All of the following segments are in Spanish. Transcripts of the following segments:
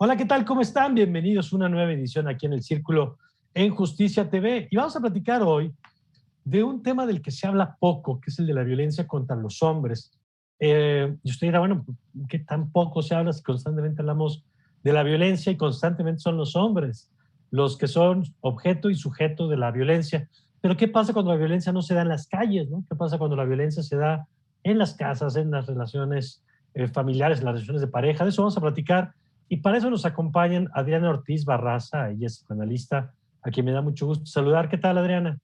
Hola, ¿qué tal? ¿Cómo están? Bienvenidos a una nueva edición aquí en El Círculo en Justicia TV. Y vamos a platicar hoy de un tema del que se habla poco, que es el de la violencia contra los hombres. Y usted dirá, bueno, ¿qué tan poco se habla si constantemente hablamos de la violencia y constantemente son los hombres los que son objeto y sujeto de la violencia? Pero ¿qué pasa cuando la violencia no se da en las calles, ¿no? ¿Qué pasa cuando la violencia se da en las casas, en las relaciones familiares, en las relaciones de pareja? De eso vamos a platicar. Y para eso nos acompañan Adriana Ortiz Barraza, ella es psicoanalista, a quien me da mucho gusto saludar. ¿Qué tal, Adriana?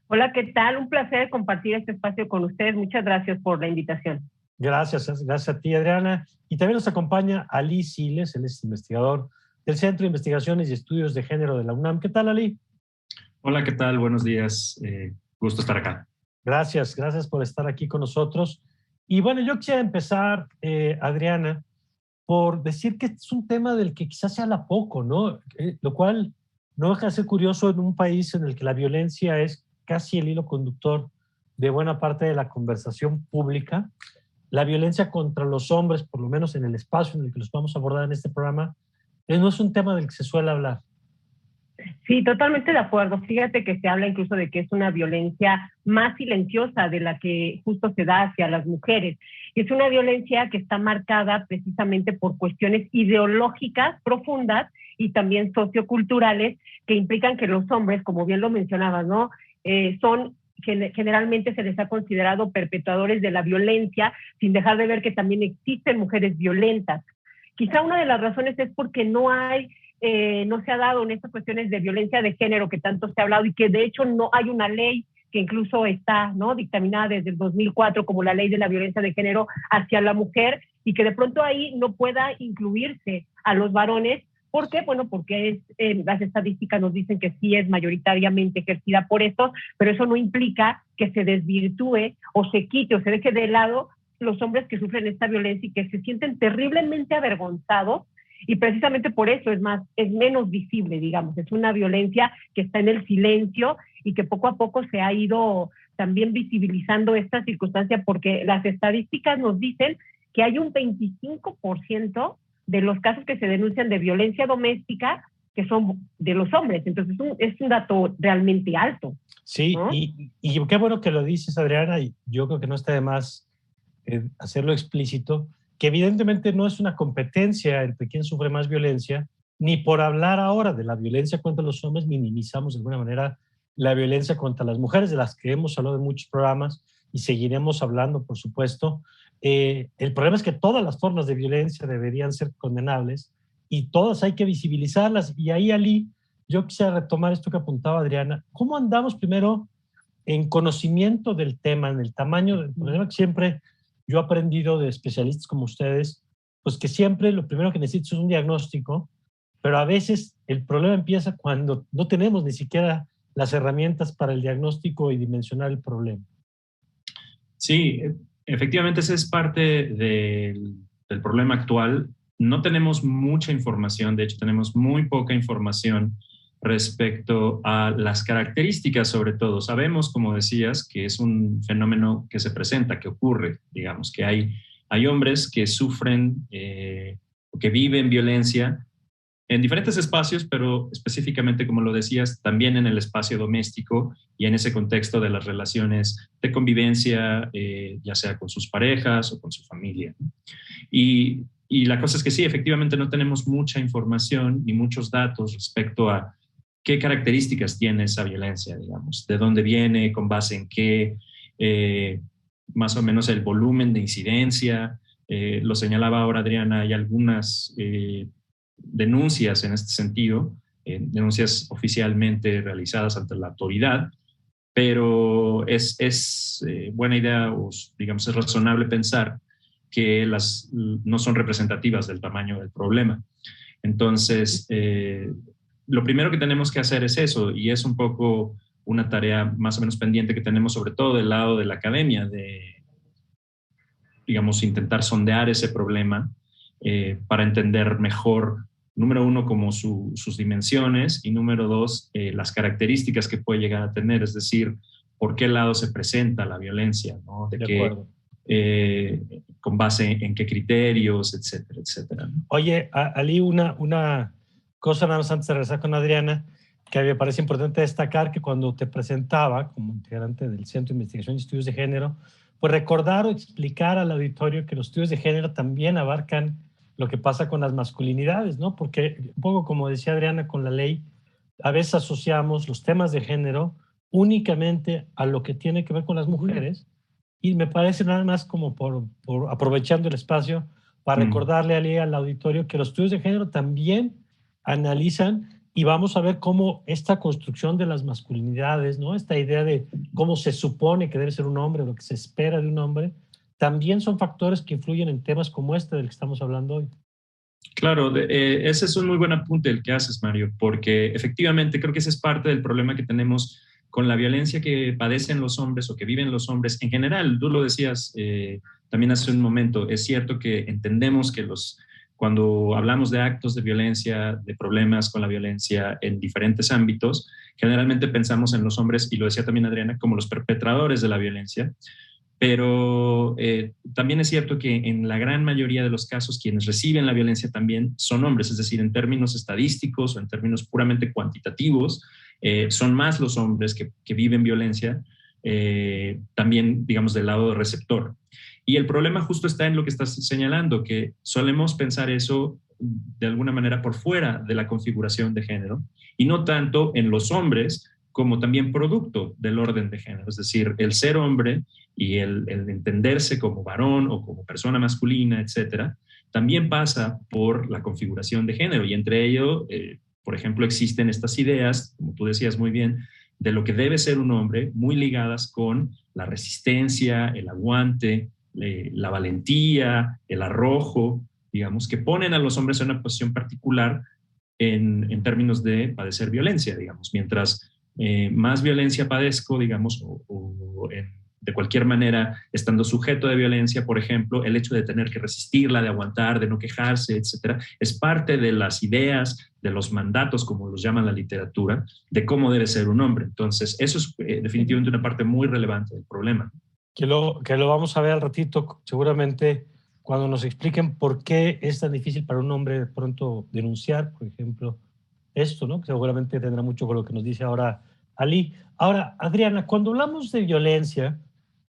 Hola, ¿qué tal? Un placer compartir este espacio con ustedes. Muchas gracias por la invitación. Gracias a ti, Adriana. Y también nos acompaña Ali Siles, él es investigador del Centro de Investigaciones y Estudios de Género de la UNAM. ¿Qué tal, Ali? Hola, ¿qué tal? Buenos días. Gusto estar acá. Gracias por estar aquí con nosotros. Y bueno, yo quisiera empezar, Adriana, por decir que es un tema del que quizás se habla poco, ¿no? Lo cual no deja de ser curioso en un país en el que la violencia es casi el hilo conductor de buena parte de la conversación pública. La violencia contra los hombres, por lo menos en el espacio en el que los vamos a abordar en este programa, no es un tema del que se suele hablar. Sí, totalmente de acuerdo. Fíjate que se habla incluso de que es una violencia más silenciosa de la que justo se da hacia las mujeres. Y es una violencia que está marcada precisamente por cuestiones ideológicas profundas y también socioculturales que implican que los hombres, como bien lo mencionabas, ¿no? Generalmente se les ha considerado perpetuadores de la violencia, sin dejar de ver que también existen mujeres violentas. Quizá una de las razones es porque no se ha dado en estas cuestiones de violencia de género que tanto se ha hablado y que de hecho no hay una ley que incluso está, ¿no?, dictaminada desde el 2004 como la ley de la violencia de género hacia la mujer, y que de pronto ahí no pueda incluirse a los varones. ¿Por qué? Bueno, porque las estadísticas nos dicen que sí es mayoritariamente ejercida por estos, pero eso no implica que se desvirtúe o se quite o se deje de lado los hombres que sufren esta violencia y que se sienten terriblemente avergonzados. Y precisamente por eso es menos visible, digamos. Es una violencia que está en el silencio y que poco a poco se ha ido también visibilizando esta circunstancia, porque las estadísticas nos dicen que hay un 25% de los casos que se denuncian de violencia doméstica que son de los hombres. Entonces es un dato realmente alto. Sí, ¿no? y qué bueno que lo dices, Adriana, y yo creo que no está de más hacerlo explícito, que evidentemente no es una competencia entre quién sufre más violencia, ni por hablar ahora de la violencia contra los hombres minimizamos de alguna manera la violencia contra las mujeres, de las que hemos hablado en muchos programas y seguiremos hablando, por supuesto. El problema es que todas las formas de violencia deberían ser condenables y todas hay que visibilizarlas. Y ahí, Ali, yo quisiera retomar esto que apuntaba Adriana. ¿Cómo andamos primero en conocimiento del tema, en el tamaño del problema? Que siempre yo he aprendido de especialistas como ustedes, pues que siempre lo primero que necesitas es un diagnóstico, pero a veces el problema empieza cuando no tenemos ni siquiera las herramientas para el diagnóstico y dimensionar el problema. Sí, efectivamente esa es parte del problema actual. No tenemos mucha información, de hecho tenemos muy poca información respecto a las características, sobre todo. Sabemos, como decías, que es un fenómeno que se presenta, que ocurre, digamos, que hay hombres que sufren o que viven violencia en diferentes espacios, pero específicamente, como lo decías, también en el espacio doméstico y en ese contexto de las relaciones de convivencia, ya sea con sus parejas o con su familia. Y la cosa es que sí, efectivamente no tenemos mucha información ni muchos datos respecto a qué características tiene esa violencia, digamos, de dónde viene, con base en qué, más o menos el volumen de incidencia. Lo señalaba ahora Adriana, hay algunas denuncias en este sentido, denuncias oficialmente realizadas ante la autoridad, pero es buena idea o, digamos, es razonable pensar que no son representativas del tamaño del problema. Entonces, lo primero que tenemos que hacer es eso, y es un poco una tarea más o menos pendiente que tenemos sobre todo del lado de la academia, de, digamos, intentar sondear ese problema para entender mejor, número uno, como sus dimensiones, y número dos, las características que puede llegar a tener, es decir, por qué lado se presenta la violencia, ¿no? con base en qué criterios, etcétera, etcétera. Oye, Ali, una cosa nada más antes de regresar con Adriana, que me parece importante destacar, que cuando te presentaba como integrante del Centro de Investigación y Estudios de Género, pues recordar o explicar al auditorio que los estudios de género también abarcan lo que pasa con las masculinidades, ¿no? Porque un poco como decía Adriana con la ley, a veces asociamos los temas de género únicamente a lo que tiene que ver con las mujeres, y me parece nada más como por aprovechando el espacio para recordarle al auditorio que los estudios de género también analizan, y vamos a ver cómo esta construcción de las masculinidades, ¿no? Esta idea de cómo se supone que debe ser un hombre, lo que se espera de un hombre, también son factores que influyen en temas como este del que estamos hablando hoy. Claro, ese es un muy buen apunte el que haces, Mario, porque efectivamente creo que ese es parte del problema que tenemos con la violencia que padecen los hombres o que viven los hombres en general. Tú lo decías también hace un momento, es cierto que entendemos que cuando hablamos de actos de violencia, de problemas con la violencia en diferentes ámbitos, generalmente pensamos en los hombres, y lo decía también Adriana, como los perpetradores de la violencia. Pero también es cierto que en la gran mayoría de los casos quienes reciben la violencia también son hombres, es decir, en términos estadísticos o en términos puramente cuantitativos, son más los hombres que viven violencia, también, digamos, del lado receptor. Y el problema justo está en lo que estás señalando, que solemos pensar eso de alguna manera por fuera de la configuración de género y no tanto en los hombres como también producto del orden de género, es decir, el ser hombre y el entenderse como varón o como persona masculina, etcétera, también pasa por la configuración de género, y entre ello, por ejemplo, existen estas ideas, como tú decías muy bien, de lo que debe ser un hombre, muy ligadas con la resistencia, el aguante, la valentía, el arrojo, digamos, que ponen a los hombres en una posición particular en términos de padecer violencia, digamos, mientras más violencia padezco, digamos, de cualquier manera, estando sujeto de violencia, por ejemplo, el hecho de tener que resistirla, de aguantar, de no quejarse, etcétera, es parte de las ideas, de los mandatos, como los llama la literatura, de cómo debe ser un hombre. Entonces, eso es definitivamente una parte muy relevante del problema. Que lo vamos a ver al ratito, seguramente, cuando nos expliquen por qué es tan difícil para un hombre de pronto denunciar, por ejemplo, esto, ¿no? Que seguramente tendrá mucho con lo que nos dice ahora Ali. Ahora, Adriana, cuando hablamos de violencia,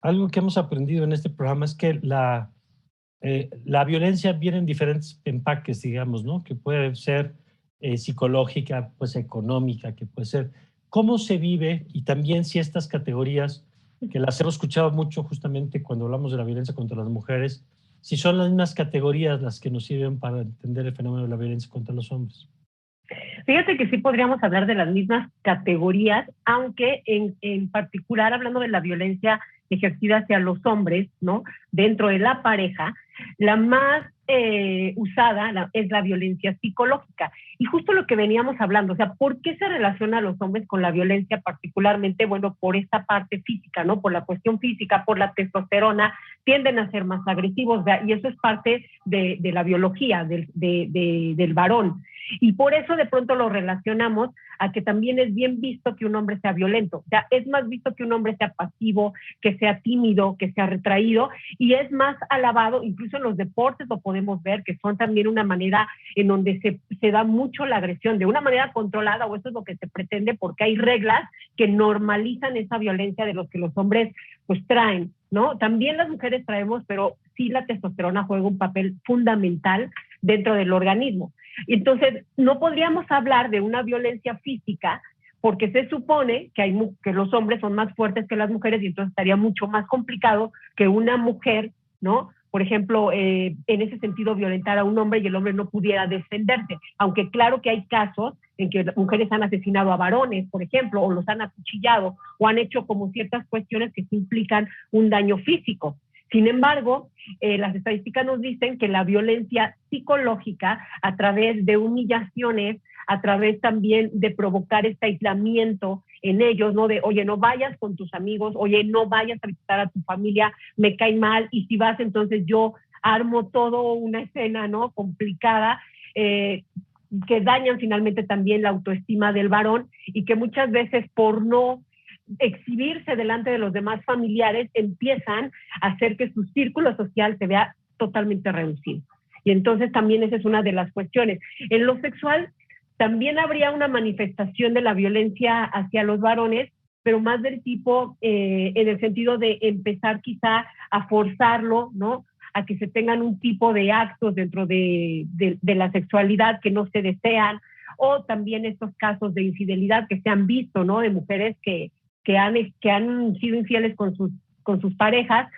algo que hemos aprendido en este programa es que la violencia viene en diferentes empaques, digamos, ¿no? Que puede ser psicológica, puede ser económica, que puede ser cómo se vive, y también si estas categorías, que las hemos escuchado mucho justamente cuando hablamos de la violencia contra las mujeres, si son las mismas categorías las que nos sirven para entender el fenómeno de la violencia contra los hombres. Fíjate que sí podríamos hablar de las mismas categorías, aunque en particular hablando de la violencia ejercida hacia los hombres, ¿no? Dentro de la pareja, la más usada es la violencia psicológica. Y justo lo que veníamos hablando, o sea, ¿por qué se relaciona a los hombres con la violencia particularmente? Bueno, por esta parte física, ¿no? Por la cuestión física, por la testosterona, tienden a ser más agresivos, ¿verdad? Y eso es parte de la biología del varón. Y por eso de pronto lo relacionamos a que también es bien visto que un hombre sea violento. O sea, es más visto que un hombre sea pasivo, que sea tímido, que sea retraído, y es más alabado, incluso en los deportes lo podemos ver, que son también una manera en donde se da mucho la agresión, de una manera controlada, o eso es lo que se pretende, porque hay reglas que normalizan esa violencia de los que los hombres pues traen, ¿no? También las mujeres traemos, pero sí la testosterona juega un papel fundamental dentro del organismo. Entonces, no podríamos hablar de una violencia física porque se supone que los hombres son más fuertes que las mujeres, y entonces estaría mucho más complicado que una mujer, ¿no? Por ejemplo, en ese sentido, violentar a un hombre y el hombre no pudiera defenderse. Aunque claro que hay casos en que mujeres han asesinado a varones, por ejemplo, o los han acuchillado, o han hecho como ciertas cuestiones que implican un daño físico. Sin embargo, las estadísticas nos dicen que la violencia psicológica, a través de humillaciones, a través también de provocar este aislamiento en ellos, ¿no? De, oye, no vayas con tus amigos, oye, no vayas a visitar a tu familia, me cae mal, y si vas, entonces yo armo todo una escena, ¿no? Complicada, que dañan finalmente también la autoestima del varón, y que muchas veces por no exhibirse delante de los demás familiares empiezan a hacer que su círculo social se vea totalmente reducido. Y entonces también esa es una de las cuestiones. En lo sexual también habría una manifestación de la violencia hacia los varones, pero más del tipo, en el sentido de empezar quizá a forzarlo, ¿no?, a que se tengan un tipo de actos dentro de la sexualidad que no se desean, o también estos casos de infidelidad que se han visto, ¿no?, de mujeres que han sido infieles con sus parejas.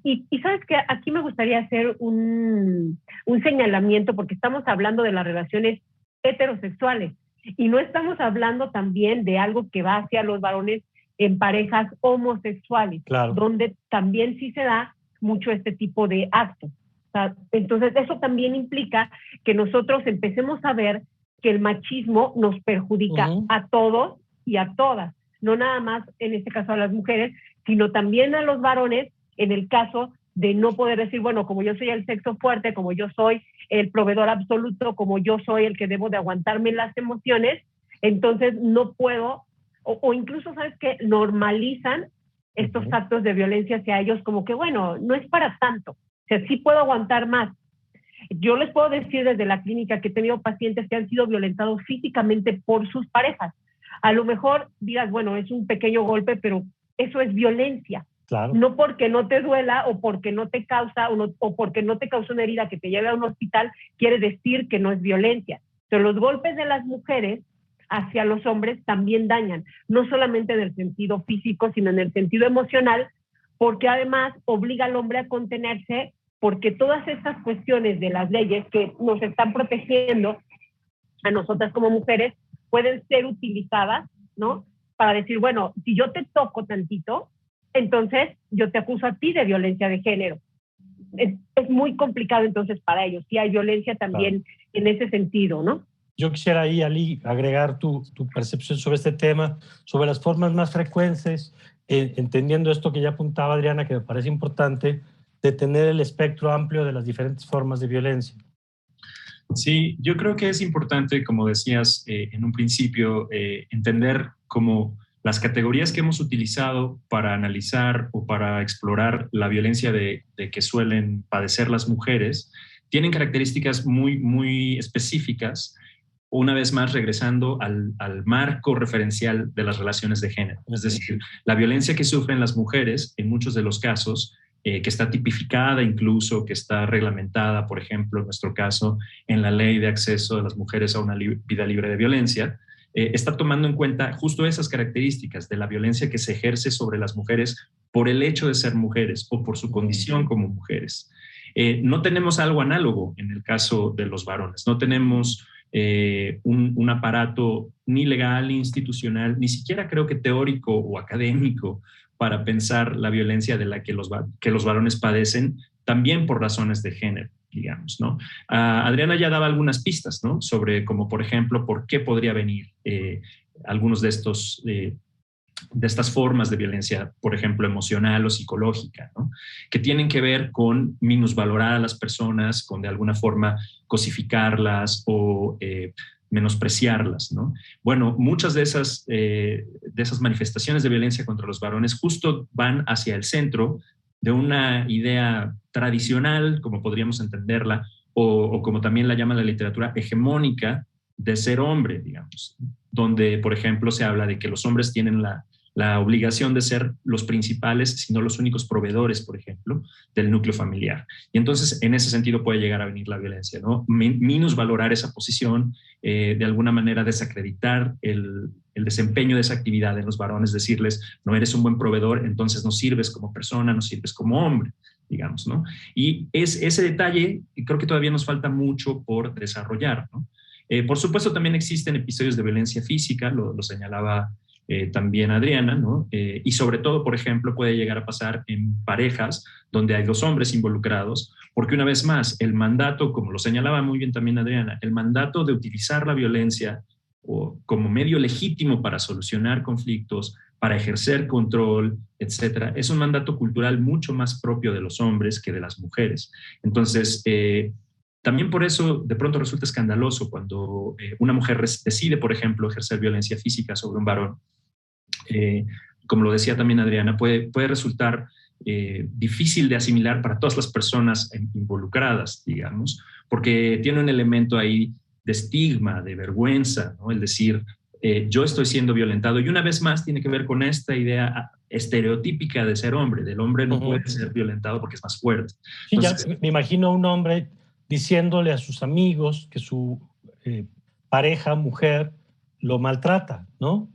Y sabes que aquí me gustaría hacer un señalamiento, porque estamos hablando de las relaciones heterosexuales y no estamos hablando también de algo que va hacia los varones en parejas homosexuales, Claro. donde también sí se da mucho este tipo de actos. O sea, entonces eso también implica que nosotros empecemos a ver que el machismo nos perjudica a todos y a todas, no nada más en este caso a las mujeres, sino también a los varones, en el caso de no poder decir, bueno, como yo soy el sexo fuerte, como yo soy el proveedor absoluto, como yo soy el que debo de aguantarme las emociones, entonces no puedo, o incluso, ¿sabes qué?, normalizan estos actos de violencia hacia ellos como que, bueno, no es para tanto, o sea, sí puedo aguantar más. Yo les puedo decir desde la clínica que he tenido pacientes que han sido violentados físicamente por sus parejas. A lo mejor digas, bueno, es un pequeño golpe, pero eso es violencia. Claro. No porque no te duela o porque no te causa o porque no te causa una herida que te lleve a un hospital, quiere decir que no es violencia. Pero los golpes de las mujeres hacia los hombres también dañan, no solamente en el sentido físico, sino en el sentido emocional, porque además obliga al hombre a contenerse, porque todas estas cuestiones de las leyes que nos están protegiendo a nosotras como mujeres pueden ser utilizadas, ¿no?, para decir, bueno, si yo te toco tantito, entonces yo te acuso a ti de violencia de género. Es muy complicado entonces para ellos. Sí hay violencia también, claro, en ese sentido, ¿no? Yo quisiera ahí, Ali, agregar tu percepción sobre este tema, sobre las formas más frecuentes, entendiendo esto que ya apuntaba Adriana, que me parece importante, de tener el espectro amplio de las diferentes formas de violencia. Sí, yo creo que es importante, como decías en un principio, entender cómo las categorías que hemos utilizado para analizar o para explorar la violencia de que suelen padecer las mujeres tienen características muy, muy específicas, una vez más regresando al marco referencial de las relaciones de género. Es decir, la violencia que sufren las mujeres, en muchos de los casos, que está tipificada incluso, que está reglamentada, por ejemplo, en nuestro caso, en la Ley de Acceso de las Mujeres a una Vida Libre de Violencia, está tomando en cuenta justo esas características de la violencia que se ejerce sobre las mujeres por el hecho de ser mujeres o por su condición como mujeres. No tenemos algo análogo en el caso de los varones, no tenemos un aparato ni legal ni institucional, ni siquiera creo que teórico o académico para pensar la violencia de la que los varones padecen, también por razones de género, digamos, ¿no? Adriana ya daba algunas pistas, ¿no?, sobre como, por ejemplo, por qué podría venir algunos de estas formas de violencia, por ejemplo, emocional o psicológica, ¿no?, que tienen que ver con minusvalorar a las personas, con de alguna forma cosificarlas o menospreciarlas, ¿no? Bueno, muchas de esas manifestaciones de violencia contra los varones justo van hacia el centro de una idea tradicional, como podríamos entenderla, o como también la llama la literatura, hegemónica de ser hombre, digamos, donde, por ejemplo, se habla de que los hombres tienen la obligación de ser los principales, si no los únicos proveedores, por ejemplo, del núcleo familiar. Y entonces, en ese sentido puede llegar a venir la violencia, ¿no? Minusvalorar esa posición, de alguna manera desacreditar el desempeño de esa actividad en los varones, decirles, no eres un buen proveedor, entonces no sirves como persona, no sirves como hombre, digamos, ¿no? Y ese detalle creo que todavía nos falta mucho por desarrollar, ¿no? Por supuesto, también existen episodios de violencia física, lo señalaba también Adriana, ¿no? Y sobre todo, por ejemplo, puede llegar a pasar en parejas donde hay dos hombres involucrados, porque una vez más, el mandato, como lo señalaba muy bien también Adriana, el mandato de utilizar la violencia como medio legítimo para solucionar conflictos, para ejercer control, etcétera, es un mandato cultural mucho más propio de los hombres que de las mujeres. Entonces, también por eso de pronto resulta escandaloso cuando una mujer decide, por ejemplo, ejercer violencia física sobre un varón, como lo decía también Adriana, puede resultar difícil de asimilar para todas las personas involucradas, digamos, porque tiene un elemento ahí de estigma, de vergüenza, ¿no? El decir, yo estoy siendo violentado. Y una vez más tiene que ver con esta idea estereotípica de ser hombre, del hombre no puede ser violentado porque es más fuerte. Sí, entonces, ya me imagino a un hombre diciéndole a sus amigos que su pareja, mujer, lo maltrata, ¿no?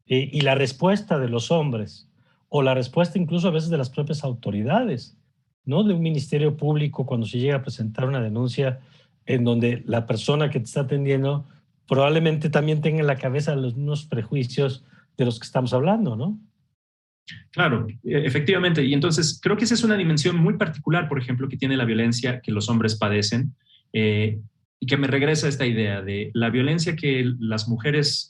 Y la respuesta de los hombres, o la respuesta incluso a veces de las propias autoridades, ¿no? De un ministerio público cuando se llega a presentar una denuncia en donde la persona que te está atendiendo probablemente también tenga en la cabeza los mismos prejuicios de los que estamos hablando, ¿no? Claro, efectivamente. Y entonces creo que esa es una dimensión muy particular, por ejemplo, que tiene la violencia que los hombres padecen, y que me regresa a esta idea de la violencia que las mujeres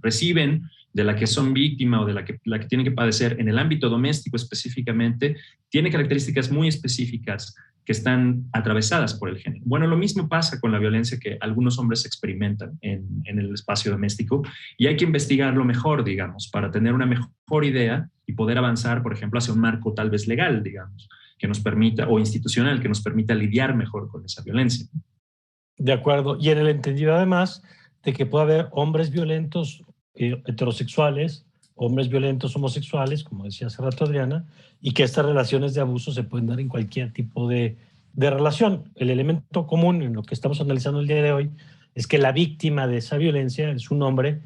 reciben, de la que son víctimas o de la que tienen que padecer en el ámbito doméstico específicamente, tiene características muy específicas que están atravesadas por el género. Bueno, lo mismo pasa con la violencia que algunos hombres experimentan en el espacio doméstico, y hay que investigarlo mejor, digamos, para tener una mejor idea y poder avanzar, por ejemplo, hacia un marco tal vez legal, digamos, que nos permita, o institucional, que nos permita lidiar mejor con esa violencia. De acuerdo. Y en el entendido además de que puede haber hombres violentos heterosexuales, hombres violentos homosexuales, como decía hace rato Adriana, y que estas relaciones de abuso se pueden dar en cualquier tipo de relación. El elemento común en lo que estamos analizando el día de hoy es que la víctima de esa violencia es un hombre,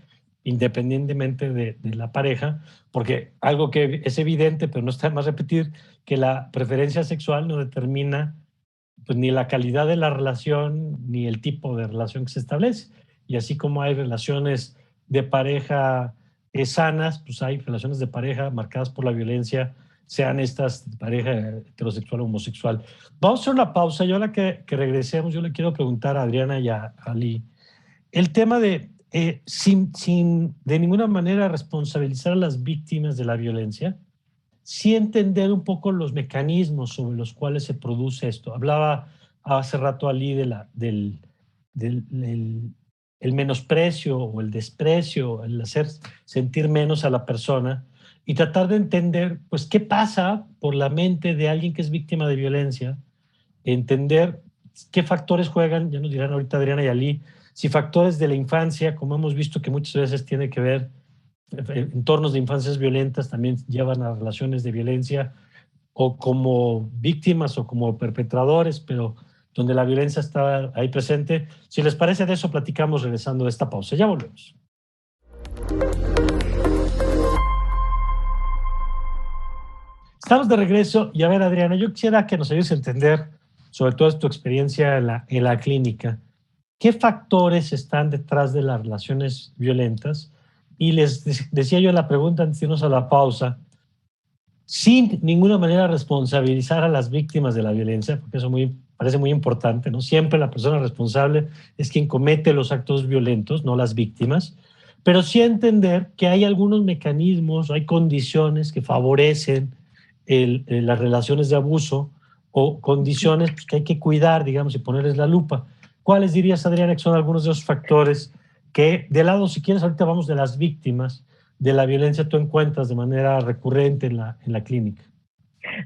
independientemente de la pareja, porque algo que es evidente, pero no está de más repetir, que la preferencia sexual no determina pues ni la calidad de la relación ni el tipo de relación que se establece. Y así como hay relaciones de pareja sanas, pues hay relaciones de pareja marcadas por la violencia, sean estas de pareja heterosexual o homosexual. Vamos a hacer una pausa. Yo a la que regresemos, yo le quiero preguntar a Adriana y a Ali el tema de, sin de ninguna manera responsabilizar a las víctimas de la violencia, sí entender un poco los mecanismos sobre los cuales se produce esto. Hablaba hace rato Ali del el menosprecio o el desprecio, el hacer sentir menos a la persona y tratar de entender pues qué pasa por la mente de alguien que es víctima de violencia, entender qué factores juegan, ya nos dirán ahorita Adriana y Ali, si factores de la infancia, como hemos visto que muchas veces tiene que ver entornos de infancias violentas también llevan a relaciones de violencia o como víctimas o como perpetradores, pero donde la violencia está ahí presente. Si les parece, de eso platicamos regresando de esta pausa. Ya volvemos. Estamos de regreso y a ver, Adriana, yo quisiera que nos ayudes a entender, sobre todo tu experiencia en la clínica, qué factores están detrás de las relaciones violentas. Y les decía yo en la pregunta antes de irnos a la pausa, sin ninguna manera responsabilizar a las víctimas de la violencia, porque eso parece muy importante, ¿no? Siempre la persona responsable es quien comete los actos violentos, no las víctimas, pero sí entender que hay algunos mecanismos, hay condiciones que favorecen las relaciones de abuso o condiciones pues, que hay que cuidar, digamos, y ponerles la lupa. ¿Cuáles dirías, Adriana, que son algunos de esos factores que, de lado, si quieres, ahorita vamos de las víctimas de la violencia, tú encuentras de manera recurrente en la clínica?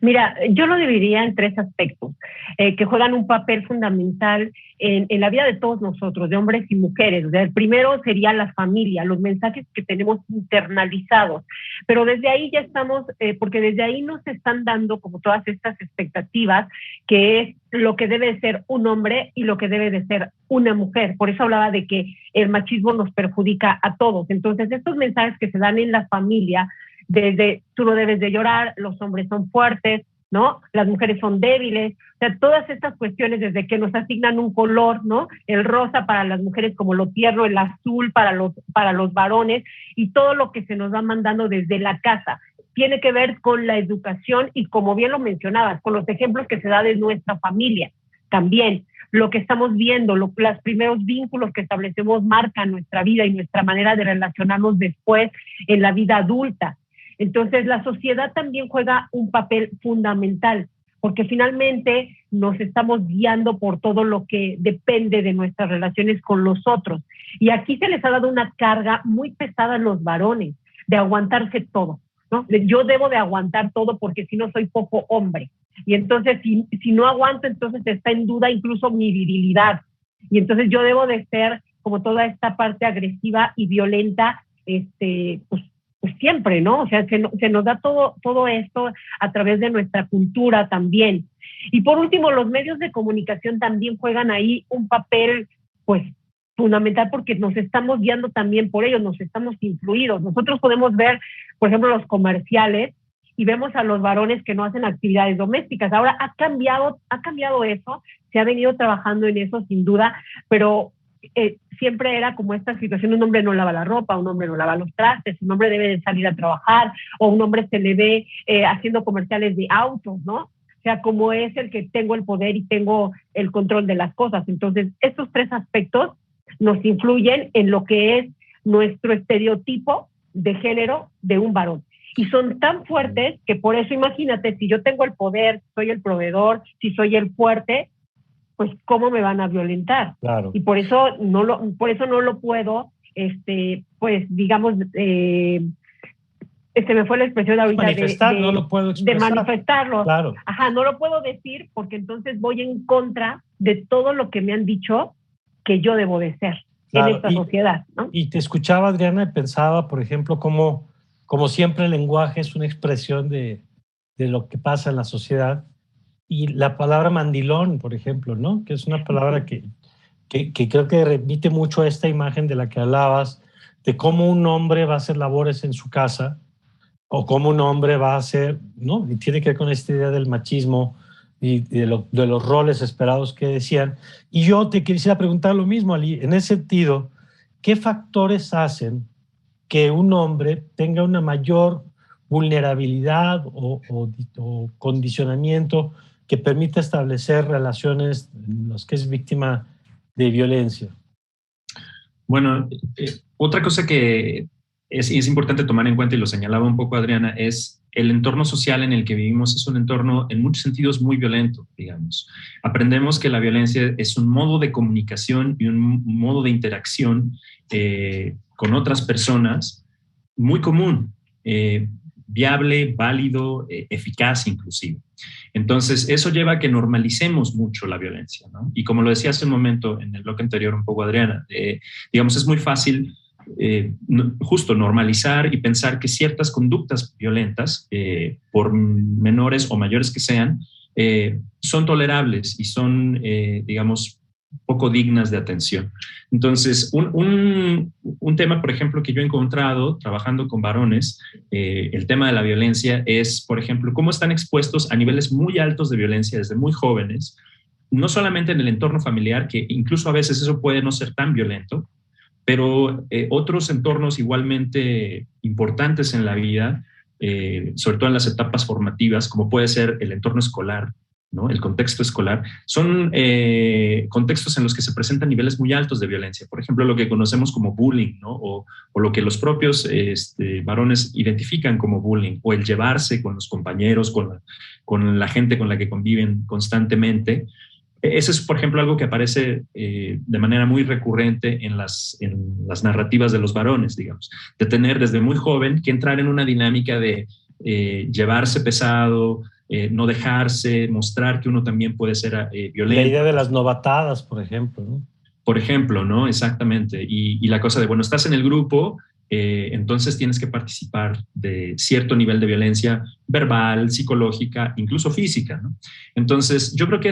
Mira, yo lo dividiría en tres aspectos que juegan un papel fundamental en la vida de todos nosotros, de hombres y mujeres. O sea, el primero sería la familia, los mensajes que tenemos internalizados, pero desde ahí ya estamos, porque desde ahí nos están dando como todas estas expectativas, que es lo que debe de ser un hombre y lo que debe de ser una mujer. Por eso hablaba de que el machismo nos perjudica a todos. Entonces, estos mensajes que se dan en la familia, desde tú no debes de llorar, los hombres son fuertes, ¿no? Las mujeres son débiles, o sea, todas estas cuestiones desde que nos asignan un color, ¿no? El rosa para las mujeres como lo tierno, el azul para los varones, y todo lo que se nos va mandando desde la casa. Tiene que ver con la educación y, como bien lo mencionabas, con los ejemplos que se da de nuestra familia también. Lo que estamos viendo, los primeros vínculos que establecemos marcan nuestra vida y nuestra manera de relacionarnos después en la vida adulta. Entonces, la sociedad también juega un papel fundamental, porque finalmente nos estamos guiando por todo lo que depende de nuestras relaciones con los otros. Y aquí se les ha dado una carga muy pesada a los varones de aguantarse todo. ¿no? Yo debo de aguantar todo porque si no soy poco hombre. Y entonces, si no aguanto, entonces está en duda incluso mi virilidad. Y entonces yo debo de ser como toda esta parte agresiva y violenta, pues siempre, ¿no? O sea, se nos da todo esto a través de nuestra cultura también. Y por último, los medios de comunicación también juegan ahí un papel, pues, fundamental, porque nos estamos guiando también por ellos, nos estamos influidos. Nosotros podemos ver, por ejemplo, los comerciales y vemos a los varones que no hacen actividades domésticas. Ahora ha cambiado eso, se ha venido trabajando en eso sin duda, pero siempre era como esta situación: un hombre no lava la ropa, un hombre no lava los trastes, un hombre debe de salir a trabajar, o un hombre se le ve haciendo comerciales de autos, ¿no? O sea, como es el que tengo el poder y tengo el control de las cosas. Entonces, estos tres aspectos nos influyen en lo que es nuestro estereotipo de género de un varón. Y son tan fuertes que por eso, imagínate, si yo tengo el poder, soy el proveedor, si soy el fuerte, pues ¿cómo me van a violentar? Claro. Y por eso no lo puedo, pues digamos, me fue la expresión ahorita manifestar, no lo puedo expresar. de manifestarlo. Claro. Ajá, no lo puedo decir porque entonces voy en contra de todo lo que me han dicho que yo debo de ser, claro, en esta sociedad, ¿no? Y te escuchaba, Adriana, y pensaba, por ejemplo, como siempre el lenguaje es una expresión de lo que pasa en la sociedad, y la palabra mandilón, por ejemplo, ¿no? Que es una palabra que creo que remite mucho a esta imagen de la que hablabas, de cómo un hombre va a hacer labores en su casa, o cómo un hombre va a hacer, ¿no? Y tiene que ver con esta idea del machismo y de los roles esperados que decían. Y yo te quisiera preguntar lo mismo, Ali, en ese sentido, ¿qué factores hacen que un hombre tenga una mayor vulnerabilidad o condicionamiento que permita establecer relaciones en las que es víctima de violencia? Bueno, otra cosa que es importante tomar en cuenta, y lo señalaba un poco Adriana, es el entorno social en el que vivimos. Es un entorno en muchos sentidos muy violento, digamos. Aprendemos que la violencia es un modo de comunicación y un modo de interacción con otras personas muy común, viable, válido, eficaz inclusive. Entonces, eso lleva a que normalicemos mucho la violencia, ¿no? Y como lo decía hace un momento en el bloque anterior un poco Adriana, digamos, es muy fácil justo normalizar y pensar que ciertas conductas violentas, por menores o mayores que sean, son tolerables y son, digamos, poco dignas de atención. Entonces, un tema, por ejemplo, que yo he encontrado trabajando con varones, el tema de la violencia es, por ejemplo, cómo están expuestos a niveles muy altos de violencia desde muy jóvenes, no solamente en el entorno familiar, que incluso a veces eso puede no ser tan violento, pero otros entornos igualmente importantes en la vida, sobre todo en las etapas formativas, como puede ser el entorno escolar, ¿no? El contexto escolar, son contextos en los que se presentan niveles muy altos de violencia. Por ejemplo, lo que conocemos como bullying, ¿no? O lo que los propios varones identifican como bullying, o el llevarse con los compañeros, con la gente con la que conviven constantemente. Eso es, por ejemplo, algo que aparece de manera muy recurrente en las narrativas de los varones, digamos, de tener desde muy joven que entrar en una dinámica de llevarse pesado, no dejarse, mostrar que uno también puede ser violento. La idea de las novatadas, por ejemplo, ¿no? Por ejemplo, ¿no? Exactamente. Y la cosa de, bueno, estás en el grupo, entonces tienes que participar de cierto nivel de violencia verbal, psicológica, incluso física, ¿no? Entonces, yo creo que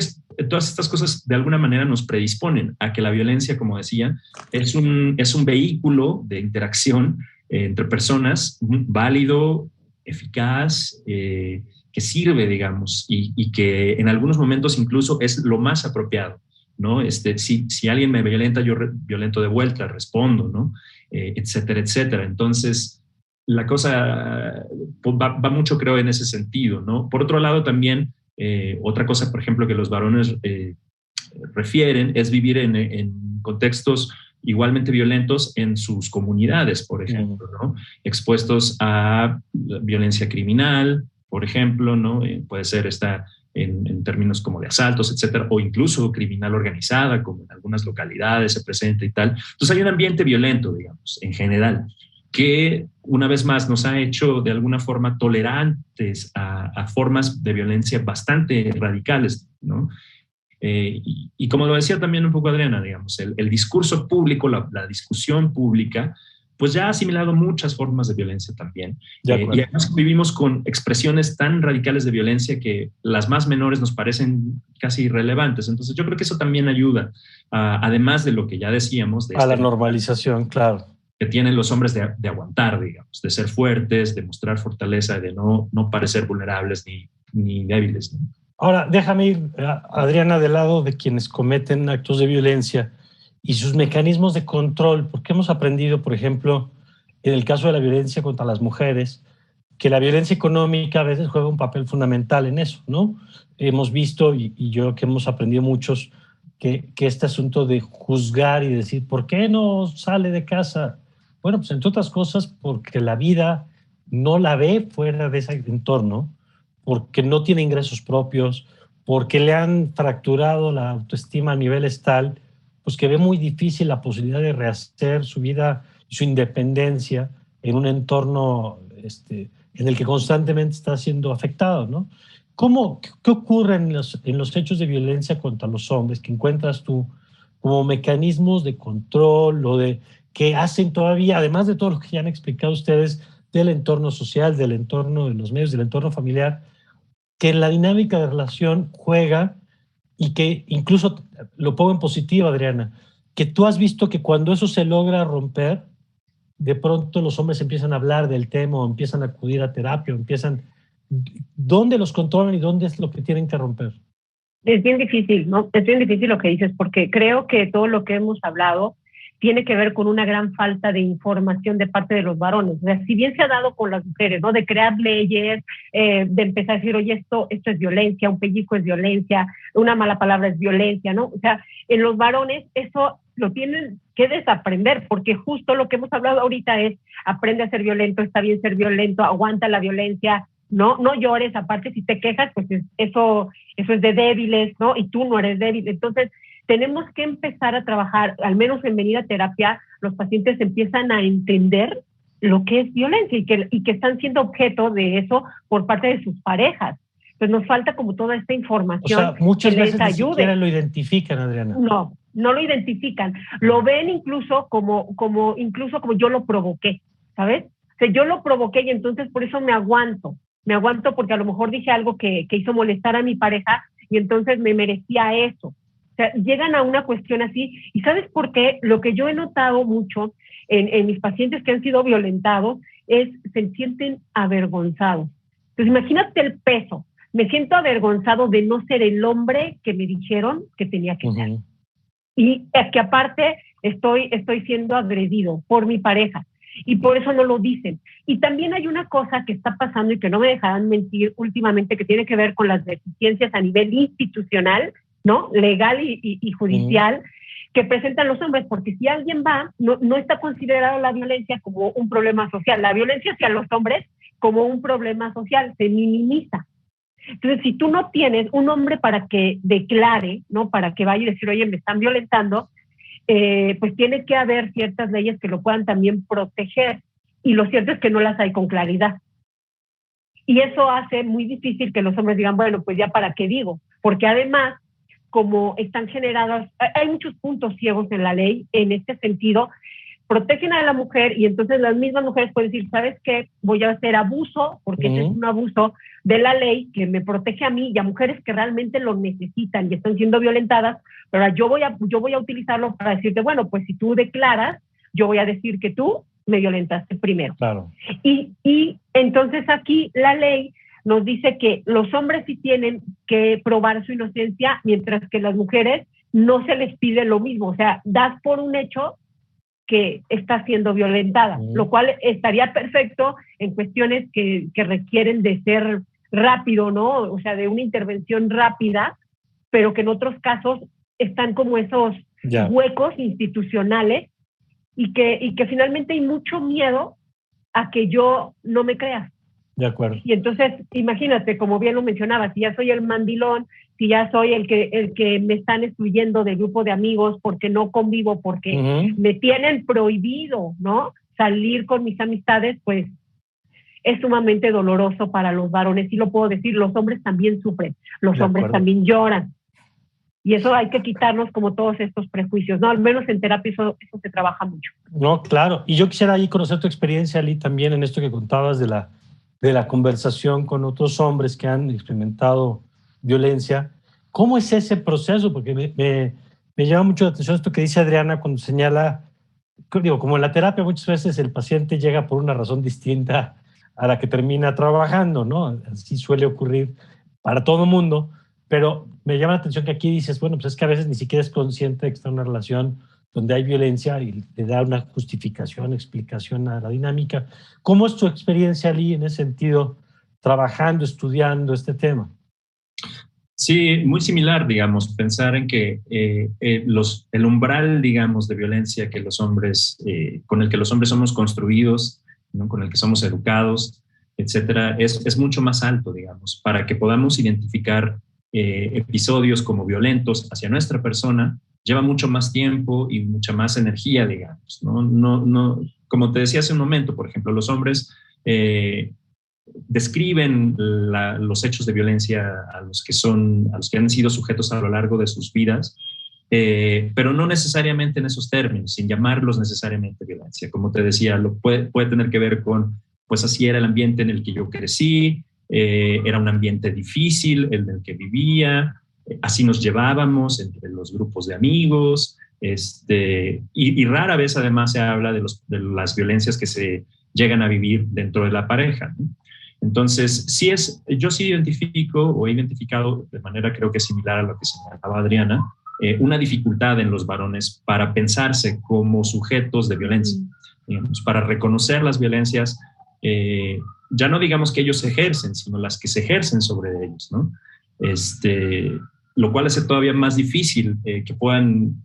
todas estas cosas de alguna manera nos predisponen a que la violencia, como decía, es un vehículo de interacción entre personas válido, eficaz, que sirve, digamos, y que en algunos momentos incluso es lo más apropiado, ¿no? Si alguien me violenta, yo violento de vuelta, respondo, ¿no? Etcétera, etcétera. Entonces, la cosa va mucho, creo, en ese sentido, ¿no? Por otro lado, también, otra cosa, por ejemplo, que los varones refieren es vivir en contextos igualmente violentos en sus comunidades, por ejemplo, ¿no? Expuestos a violencia criminal, por ejemplo, ¿no? Puede ser en términos como de asaltos, etcétera, o incluso criminal organizada, como en algunas localidades se presenta y tal. Entonces hay un ambiente violento, digamos, en general. que una vez más nos ha hecho de alguna forma tolerantes a formas de violencia bastante radicales, ¿no? Y como lo decía también un poco Adriana, digamos, el discurso público, la discusión pública, pues ya ha asimilado muchas formas de violencia también. Y además vivimos con expresiones tan radicales de violencia que las más menores nos parecen casi irrelevantes. Entonces yo creo que eso también ayuda, además de lo que ya decíamos. A la normalización, claro. Que tienen los hombres de aguantar, digamos, de ser fuertes, de mostrar fortaleza, de no parecer vulnerables ni débiles, ¿no? Ahora, déjame ir, Adriana, del lado de quienes cometen actos de violencia y sus mecanismos de control, porque hemos aprendido, por ejemplo, en el caso de la violencia contra las mujeres, que la violencia económica a veces juega un papel fundamental en eso, ¿no? Hemos visto, y yo creo que hemos aprendido muchos, que este asunto de juzgar y decir, ¿por qué no sale de casa? Bueno, pues entre otras cosas, porque la vida no la ve fuera de ese entorno, porque no tiene ingresos propios, porque le han fracturado la autoestima a niveles tal, pues que ve muy difícil la posibilidad de rehacer su vida y su independencia en un entorno en el que constantemente está siendo afectado, ¿no? ¿Qué ocurre en los hechos de violencia contra los hombres que encuentras tú como mecanismos de control o de que hacen todavía, además de todo lo que ya han explicado ustedes del entorno social, del entorno de los medios, del entorno familiar, que en la dinámica de relación juega y que incluso lo pongo en positivo, Adriana, que tú has visto que cuando eso se logra romper, de pronto los hombres empiezan a hablar del tema o empiezan a acudir a terapia, ¿dónde los controlan y dónde es lo que tienen que romper? Es bien difícil, ¿no? Es bien difícil lo que dices, porque creo que todo lo que hemos hablado tiene que ver con una gran falta de información de parte de los varones. O sea, si bien se ha dado con las mujeres, ¿no? De crear leyes, de empezar a decir, oye, esto es violencia, un pellizco es violencia, una mala palabra es violencia, ¿no? O sea, en los varones eso lo tienen que desaprender, porque justo lo que hemos hablado ahorita es, aprende a ser violento, está bien ser violento, aguanta la violencia, no llores, aparte si te quejas, pues eso es de débiles, ¿no? Y tú no eres débil. Entonces, tenemos que empezar a trabajar, al menos en venir a terapia, los pacientes empiezan a entender lo que es violencia y que están siendo objeto de eso por parte de sus parejas. Pues nos falta como toda esta información. O sea, muchas veces ni siquiera lo identifican, Adriana. No lo identifican. Lo ven incluso como yo lo provoqué, ¿sabes? O sea, yo lo provoqué y entonces por eso me aguanto porque a lo mejor dije algo que hizo molestar a mi pareja y entonces me merecía eso. O sea, llegan a una cuestión así. ¿Y sabes por qué? Lo que yo he notado mucho en mis pacientes que han sido violentados es se sienten avergonzados. Entonces, imagínate el peso. Me siento avergonzado de no ser el hombre que me dijeron que tenía que ser. Y es que aparte estoy siendo agredido por mi pareja. Y por eso no lo dicen. Y también hay una cosa que está pasando y que no me dejarán mentir últimamente, que tiene que ver con las deficiencias a nivel institucional, ¿no? Legal y judicial, que presentan los hombres, porque si alguien no está considerado la violencia como un problema social. La violencia hacia los hombres como un problema social, se minimiza. Entonces, si tú no tienes un hombre para que declare, ¿no? Para que vaya y decir, oye, me están violentando, pues tiene que haber ciertas leyes que lo puedan también proteger. Y lo cierto es que no las hay con claridad. Y eso hace muy difícil que los hombres digan, bueno, pues ya para qué digo. Porque además, como están generadas, hay muchos puntos ciegos en la ley en este sentido, protegen a la mujer y entonces las mismas mujeres pueden decir, ¿sabes qué? Voy a hacer abuso, porque este es un abuso de la ley que me protege a mí y a mujeres que realmente lo necesitan y están siendo violentadas, pero yo voy a utilizarlo para decirte, bueno, pues si tú declaras, yo voy a decir que tú me violentaste primero. Claro. Y entonces aquí la ley nos dice que los hombres sí tienen que probar su inocencia, mientras que las mujeres no se les pide lo mismo. O sea, das por un hecho que está siendo violentada, lo cual estaría perfecto en cuestiones que requieren de ser rápido, ¿no? O sea, de una intervención rápida, pero que en otros casos están como esos huecos institucionales y que finalmente hay mucho miedo a que yo no me crea. De acuerdo. Y entonces, imagínate, como bien lo mencionaba, si ya soy el mandilón, si ya soy el que me están excluyendo del grupo de amigos porque no convivo, porque me tienen prohibido, ¿no? salir con mis amistades, pues es sumamente doloroso para los varones. Y lo puedo decir, los hombres también sufren, los hombres también lloran. Y eso hay que quitarnos como todos estos prejuicios, ¿no? Al menos en terapia eso se trabaja mucho. No, claro. Y yo quisiera ahí conocer tu experiencia, Ali, también en esto que contabas de la conversación con otros hombres que han experimentado violencia. ¿Cómo es ese proceso? Porque me llama mucho la atención esto que dice Adriana cuando señala, digo, como en la terapia muchas veces el paciente llega por una razón distinta a la que termina trabajando, ¿no? Así suele ocurrir para todo el mundo, pero me llama la atención que aquí dices, bueno, pues es que a veces ni siquiera es consciente de que está en una relación donde hay violencia y le da una justificación, explicación a la dinámica. ¿Cómo es tu experiencia, Ali, en ese sentido, trabajando, estudiando este tema? Sí, muy similar, digamos, pensar en que el umbral, digamos, de violencia que los hombres, con el que los hombres somos construidos, ¿no? Con el que somos educados, etcétera, es mucho más alto, digamos, para que podamos identificar episodios como violentos hacia nuestra persona. Lleva mucho más tiempo y mucha más energía, digamos, ¿no? No, como te decía hace un momento, por ejemplo, los hombres describen los hechos de violencia a los que han sido sujetos a lo largo de sus vidas, pero no necesariamente en esos términos, sin llamarlos necesariamente violencia. Como te decía, puede tener que ver con, pues así era el ambiente en el que yo crecí, era un ambiente difícil el en el que vivía, así nos llevábamos entre los grupos de amigos, y rara vez además se habla de las violencias que se llegan a vivir dentro de la pareja, ¿no? Entonces, yo sí identifico o he identificado de manera creo que similar a lo que señalaba Adriana, una dificultad en los varones para pensarse como sujetos de violencia, digamos, para reconocer las violencias, ya no digamos que ellos ejercen, sino las que se ejercen sobre ellos, ¿no? Lo cual hace todavía más difícil que puedan,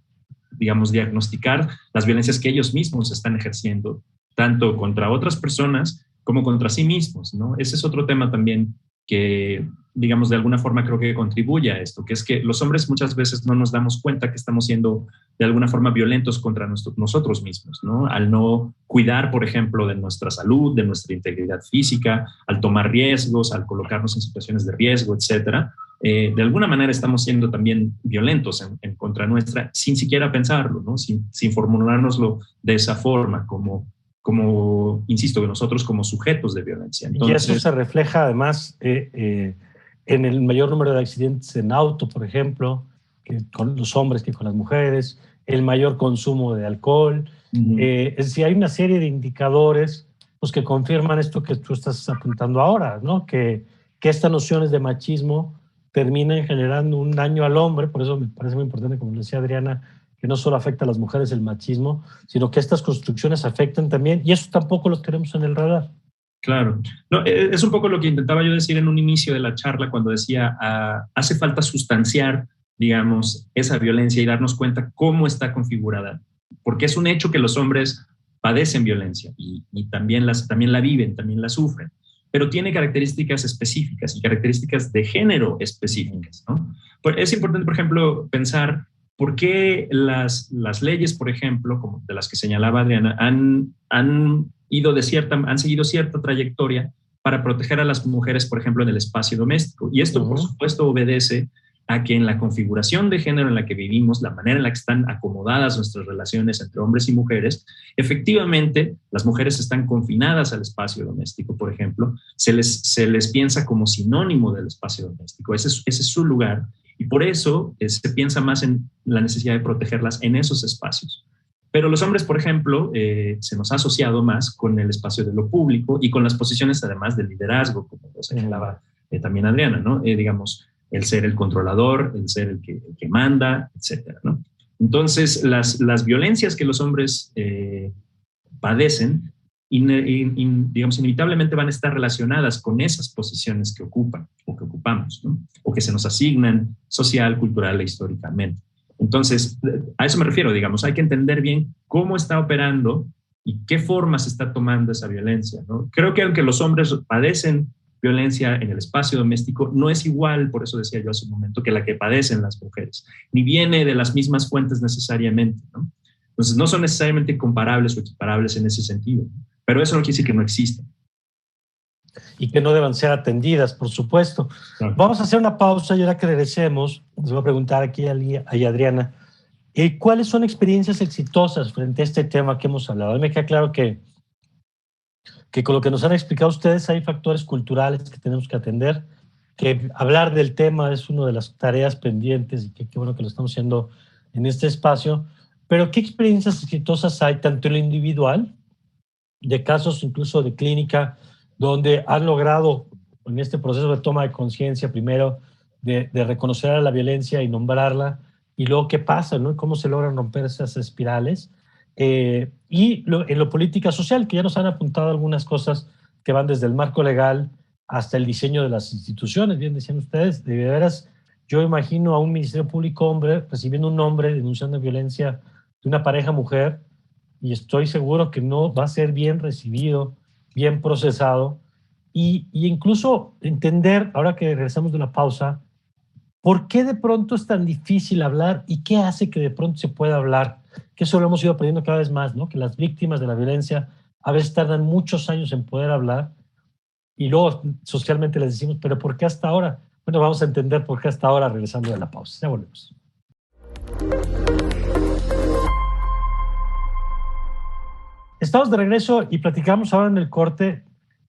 digamos, diagnosticar las violencias que ellos mismos están ejerciendo, tanto contra otras personas como contra sí mismos, ¿no? Ese es otro tema también que, digamos, de alguna forma creo que contribuye a esto, que es que los hombres muchas veces no nos damos cuenta que estamos siendo de alguna forma violentos contra nosotros mismos, ¿no? Al no cuidar, por ejemplo, de nuestra salud, de nuestra integridad física, al tomar riesgos, al colocarnos en situaciones de riesgo, etcétera. De alguna manera estamos siendo también violentos en contra nuestra, sin siquiera pensarlo, ¿no? Sin formulárnoslo de esa forma, como, insisto, nosotros como sujetos de violencia. Entonces, y eso se refleja además en el mayor número de accidentes en auto, por ejemplo, que con los hombres que con las mujeres, el mayor consumo de alcohol. Es decir, hay una serie de indicadores pues, que confirman esto que tú estás apuntando ahora, ¿no? Que estas nociones de machismo terminan generando un daño al hombre. Por eso me parece muy importante, como decía Adriana, que no solo afecta a las mujeres el machismo, sino que estas construcciones afectan también, y eso tampoco lo tenemos en el radar. Claro. No, es un poco lo que intentaba yo decir en un inicio de la charla cuando decía, hace falta sustanciar, digamos, esa violencia y darnos cuenta cómo está configurada, porque es un hecho que los hombres padecen violencia y también la viven, también la sufren, pero tiene características específicas y características de género específicas, ¿no? Es importante, por ejemplo, pensar ¿por qué las leyes, por ejemplo, como de las que señalaba Adriana, han seguido cierta trayectoria para proteger a las mujeres, por ejemplo, en el espacio doméstico? Y esto, por supuesto, obedece a que en la configuración de género en la que vivimos, la manera en la que están acomodadas nuestras relaciones entre hombres y mujeres, efectivamente, las mujeres están confinadas al espacio doméstico, por ejemplo, se les piensa como sinónimo del espacio doméstico, ese es su lugar. Y por eso se piensa más en la necesidad de protegerlas en esos espacios. Pero los hombres, por ejemplo, se nos ha asociado más con el espacio de lo público y con las posiciones, además, de liderazgo, como lo señalaba también Adriana, ¿no? Digamos, el ser el controlador, el ser el que manda, etcétera, ¿no? Entonces, las violencias que los hombres padecen, digamos, inevitablemente van a estar relacionadas con esas posiciones que ocupan o que ocupamos, ¿no? O que se nos asignan social, cultural e históricamente. Entonces, a eso me refiero, digamos, hay que entender bien cómo está operando y qué formas está tomando esa violencia, ¿no? Creo que aunque los hombres padecen violencia en el espacio doméstico, no es igual, por eso decía yo hace un momento, que la que padecen las mujeres, ni viene de las mismas fuentes necesariamente, ¿no? Entonces, no son necesariamente comparables o equiparables en ese sentido, pero eso no quiere decir que no existan. Y que no deban ser atendidas, por supuesto. Claro. Vamos a hacer una pausa y ahora que regresemos, les voy a preguntar aquí a Adriana, ¿cuáles son experiencias exitosas frente a este tema que hemos hablado? A mí me queda claro que con lo que nos han explicado ustedes hay factores culturales que tenemos que atender, que hablar del tema es una de las tareas pendientes y que qué bueno que lo estamos haciendo en este espacio, pero ¿qué experiencias exitosas hay tanto en lo individual, de casos incluso de clínica, donde han logrado en este proceso de toma de conciencia primero de reconocer a la violencia y nombrarla, y luego qué pasa, ¿no? Cómo se logran romper esas espirales, y en lo política social, que ya nos han apuntado algunas cosas que van desde el marco legal hasta el diseño de las instituciones. Bien decían ustedes, de veras, yo imagino a un Ministerio Público hombre recibiendo un hombre denunciando violencia de una pareja mujer, y estoy seguro que no va a ser bien recibido, bien procesado, y incluso entender, ahora que regresamos de la pausa, ¿por qué de pronto es tan difícil hablar y qué hace que de pronto se pueda hablar? Que eso lo hemos ido aprendiendo cada vez más, ¿no? Que las víctimas de la violencia a veces tardan muchos años en poder hablar y luego socialmente les decimos, ¿pero por qué hasta ahora? Bueno, vamos a entender por qué hasta ahora regresando de la pausa. Ya volvemos. Estamos de regreso y platicamos ahora en el corte,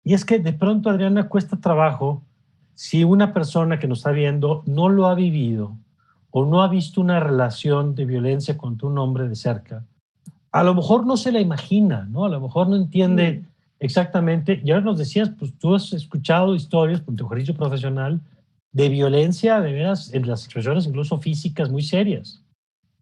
y es que de pronto, Adriana, cuesta trabajo si una persona que nos está viendo no lo ha vivido o no ha visto una relación de violencia contra un hombre de cerca. A lo mejor no se la imagina, ¿no? A lo mejor no entiende exactamente. Y ahora nos decías, pues tú has escuchado historias con tu ejercicio profesional de violencia, de veras, en las expresiones incluso físicas muy serias.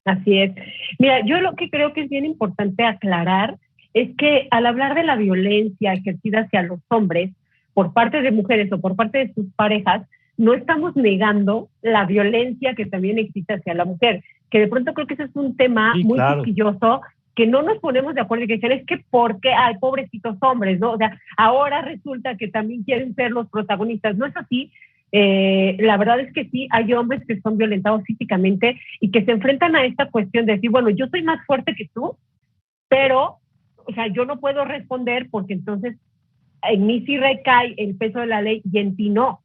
Así es. Mira, yo lo que creo que es bien importante aclarar es que al hablar de la violencia ejercida hacia los hombres por parte de mujeres o por parte de sus parejas, no estamos negando la violencia que también existe hacia la mujer, que de pronto creo que ese es un tema muy quisquilloso, que no nos ponemos de acuerdo y que dicen, es que ¿por qué hay pobrecitos hombres? ¿No? O sea, ahora resulta que también quieren ser los protagonistas. No es así. La verdad es que sí, hay hombres que son violentados físicamente y que se enfrentan a esta cuestión de decir, bueno, yo soy más fuerte que tú, pero, o sea, yo no puedo responder porque entonces en mí sí recae el peso de la ley y en ti no.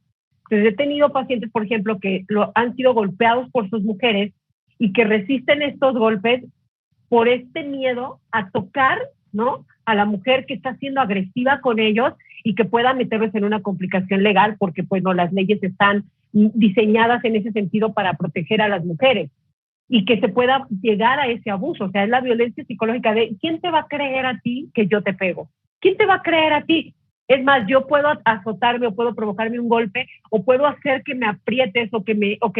Entonces he tenido pacientes, por ejemplo, que han sido golpeados por sus mujeres y que resisten estos golpes por este miedo a tocar, ¿no?, a la mujer que está siendo agresiva con ellos y que pueda meterlos en una complicación legal porque, pues, no, las leyes están diseñadas en ese sentido para proteger a las mujeres y que se pueda llegar a ese abuso. O sea, es la violencia psicológica de ¿quién te va a creer a ti que yo te pego? ¿Quién te va a creer a ti? Es más, yo puedo azotarme o puedo provocarme un golpe o puedo hacer que me aprietes o que